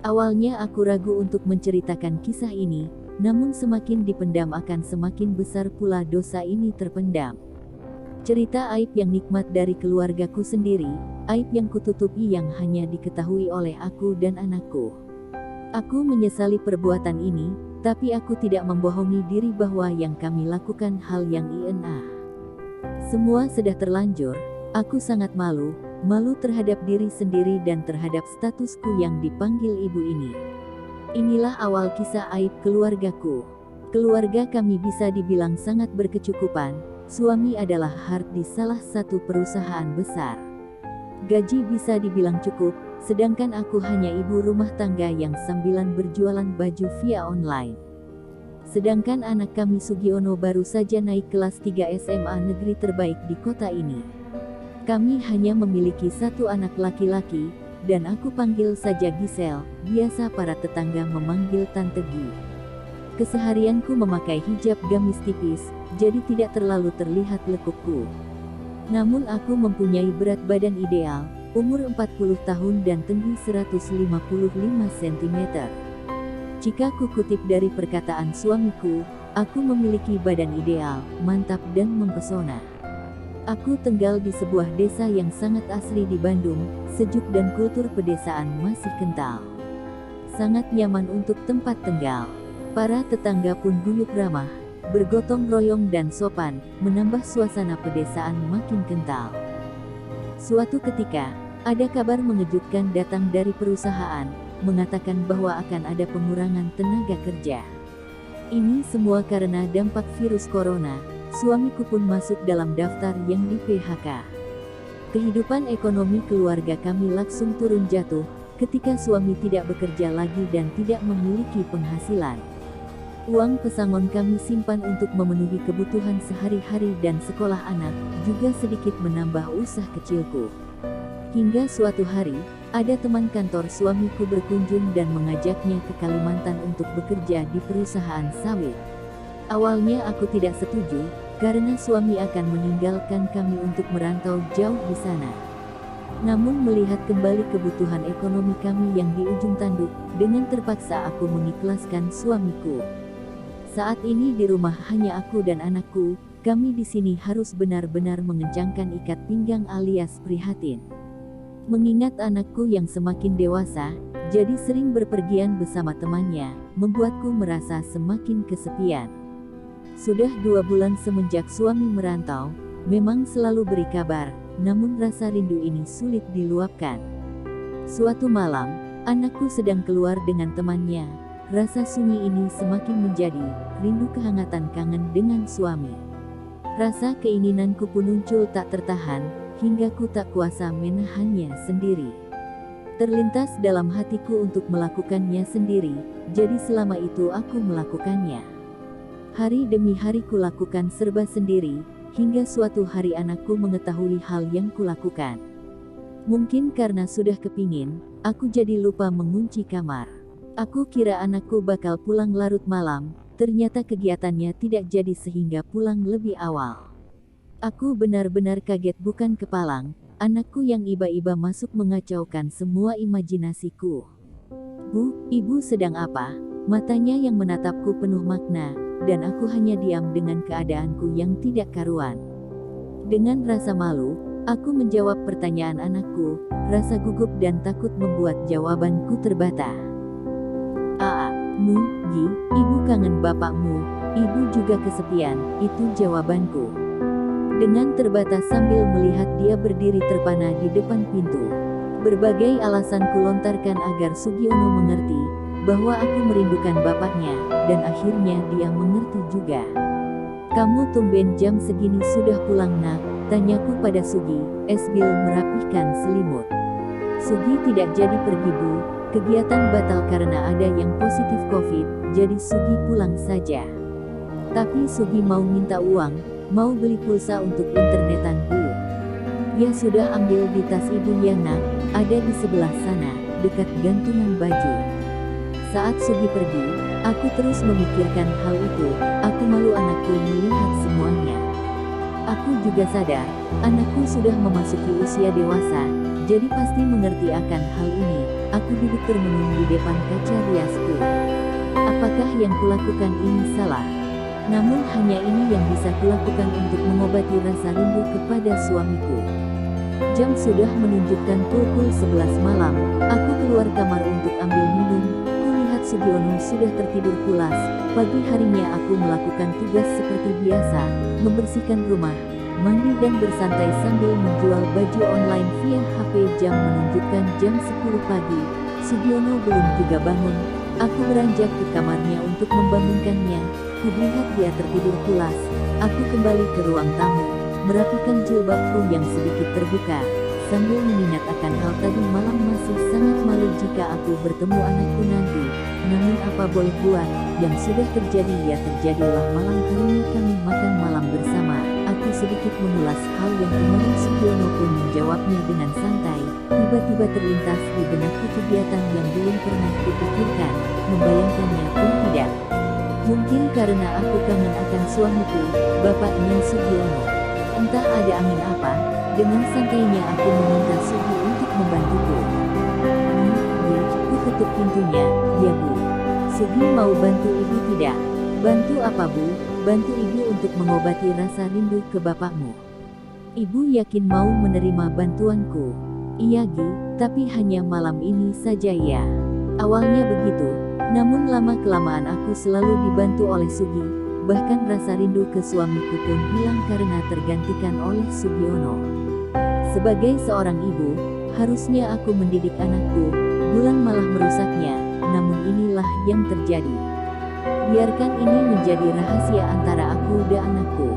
Awalnya aku ragu untuk menceritakan kisah ini, namun semakin dipendam akan semakin besar pula dosa ini terpendam. Cerita aib yang nikmat dari keluargaku sendiri, aib yang kututupi yang hanya diketahui oleh aku dan anakku. Aku menyesali perbuatan ini, tapi aku tidak membohongi diri bahwa yang kami lakukan hal yang INA. Semua sudah terlanjur, aku sangat malu terhadap diri sendiri dan terhadap statusku yang dipanggil ibu ini. Inilah awal kisah aib keluargaku. Keluarga kami bisa dibilang sangat berkecukupan, suami adalah heart di salah satu perusahaan besar. Gaji bisa dibilang cukup, sedangkan aku hanya ibu rumah tangga yang sambilan berjualan baju via online. Sedangkan anak kami Sugiono baru saja naik kelas 3 SMA negeri terbaik di kota ini. Kami hanya memiliki satu anak laki-laki, dan aku panggil saja Giselle, biasa para tetangga memanggil Tante Gi. Keseharianku memakai hijab gamis tipis, jadi tidak terlalu terlihat lekukku. Namun aku mempunyai berat badan ideal, umur 40 tahun dan tinggi 155 cm. Jika ku kutip dari perkataan suamiku, aku memiliki badan ideal, mantap dan mempesona. Aku tinggal di sebuah desa yang sangat asri di Bandung, sejuk dan kultur pedesaan masih kental. Sangat nyaman untuk tempat tinggal. Para tetangga pun guyup ramah, bergotong royong dan sopan, menambah suasana pedesaan makin kental. Suatu ketika, ada kabar mengejutkan datang dari perusahaan, mengatakan bahwa akan ada pengurangan tenaga kerja. Ini semua karena dampak virus corona. Suamiku pun masuk dalam daftar yang di PHK. Kehidupan ekonomi keluarga kami langsung turun jatuh, ketika suami tidak bekerja lagi dan tidak memiliki penghasilan. Uang pesangon kami simpan untuk memenuhi kebutuhan sehari-hari dan sekolah anak, juga sedikit menambah usaha kecilku. Hingga suatu hari, ada teman kantor suamiku berkunjung dan mengajaknya ke Kalimantan untuk bekerja di perusahaan sawit. Awalnya aku tidak setuju, karena suami akan meninggalkan kami untuk merantau jauh di sana. Namun melihat kembali kebutuhan ekonomi kami yang di ujung tanduk, dengan terpaksa aku mengikhlaskan suamiku. Saat ini di rumah hanya aku dan anakku, kami di sini harus benar-benar mengencangkan ikat pinggang alias prihatin. Mengingat anakku yang semakin dewasa, jadi sering berpergian bersama temannya, membuatku merasa semakin kesepian. Sudah 2 bulan semenjak suami merantau, memang selalu beri kabar, namun rasa rindu ini sulit diluapkan. Suatu malam, anakku sedang keluar dengan temannya, rasa sunyi ini semakin menjadi, rindu kehangatan kangen dengan suami. Rasa keinginanku pun muncul tak tertahan, hingga ku tak kuasa menahannya sendiri. Terlintas dalam hatiku untuk melakukannya sendiri, jadi selama itu aku melakukannya. Hari demi hari kulakukan serba sendiri, hingga suatu hari anakku mengetahui hal yang kulakukan. Mungkin karena sudah kepingin, aku jadi lupa mengunci kamar. Aku kira anakku bakal pulang larut malam, ternyata kegiatannya tidak jadi sehingga pulang lebih awal. Aku benar-benar kaget bukan kepalang, anakku yang iba-iba masuk mengacaukan semua imajinasiku. "Bu, ibu sedang apa?" Matanya yang menatapku penuh makna, dan aku hanya diam dengan keadaanku yang tidak karuan. Dengan rasa malu, aku menjawab pertanyaan anakku, rasa gugup dan takut membuat jawabanku terbata. Gi, ibu kangen bapakmu, ibu juga kesepian," itu jawabanku. Dengan terbata sambil melihat dia berdiri terpana di depan pintu. Berbagai alasan kulontarkan agar Sugiono mengerti, bahwa aku merindukan bapaknya, dan akhirnya dia mengerti juga. "Kamu tumben jam segini sudah pulang nak?" tanyaku pada Sugi, sambil merapihkan selimut. "Sugi tidak jadi pergi bu, kegiatan batal karena ada yang positif COVID, jadi Sugi pulang saja." "Tapi Sugi mau minta uang, mau beli pulsa untuk internetan bu." "Ya sudah ambil di tas ibu ya nak, ada di sebelah sana, dekat gantungan baju." Saat Sugi pergi, aku terus memikirkan hal itu, aku malu anakku melihat semuanya. Aku juga sadar, anakku sudah memasuki usia dewasa, jadi pasti mengerti akan hal ini. Aku duduk termenung di depan kaca riasku. Apakah yang kulakukan ini salah? Namun hanya ini yang bisa kulakukan untuk mengobati rasa rindu kepada suamiku. Jam sudah menunjukkan pukul 11 malam. Aku keluar kamar untuk ambil minum. Kulihat Sugiono sudah tertidur pulas. Pagi harinya aku melakukan tugas seperti biasa, membersihkan rumah, mandi dan bersantai sambil menjual baju online via HP. Jam menunjukkan jam 10 pagi. Sugiono belum juga bangun. Aku beranjak ke kamarnya untuk membangunkannya. Kulihat dia tertidur pulas. Aku kembali ke ruang tamu, merapikan jilbabku yang sedikit terbuka, sambil mengingat akan hal tadi malam. Masih sangat malu jika aku bertemu anakku nanti. Namun apa boleh buat, yang sudah terjadi ya terjadilah. Malam harinya kami makan malam bersama. Aku sedikit mengulas hal yang kemarin. Sugiono pun menjawabnya dengan santai. Tiba-tiba terlintas di benakku kegiatan yang belum pernah kupikirkan, membayangkannya pun tidak. Mungkin karena aku kangen akan suamiku, bapaknya Sugiono. Entah ada angin apa, dengan santainya aku meminta Sugi untuk membantuku. Bu, ku ketuk pintunya. Ya Bu. Sugi mau bantu ibu tidak? Bantu apa Bu? Bantu ibu untuk mengobati rasa rindu ke bapakmu. Ibu yakin mau menerima bantuanku? Iya Gi, tapi hanya malam ini saja ya. Awalnya begitu, namun lama-kelamaan aku selalu dibantu oleh Sugi. Bahkan rasa rindu ke suamiku pun hilang karena tergantikan oleh Sugiono. Sebagai seorang ibu, harusnya aku mendidik anakku, bulan malah merusaknya. Namun inilah yang terjadi. Biarkan ini menjadi rahasia antara aku dan anakku.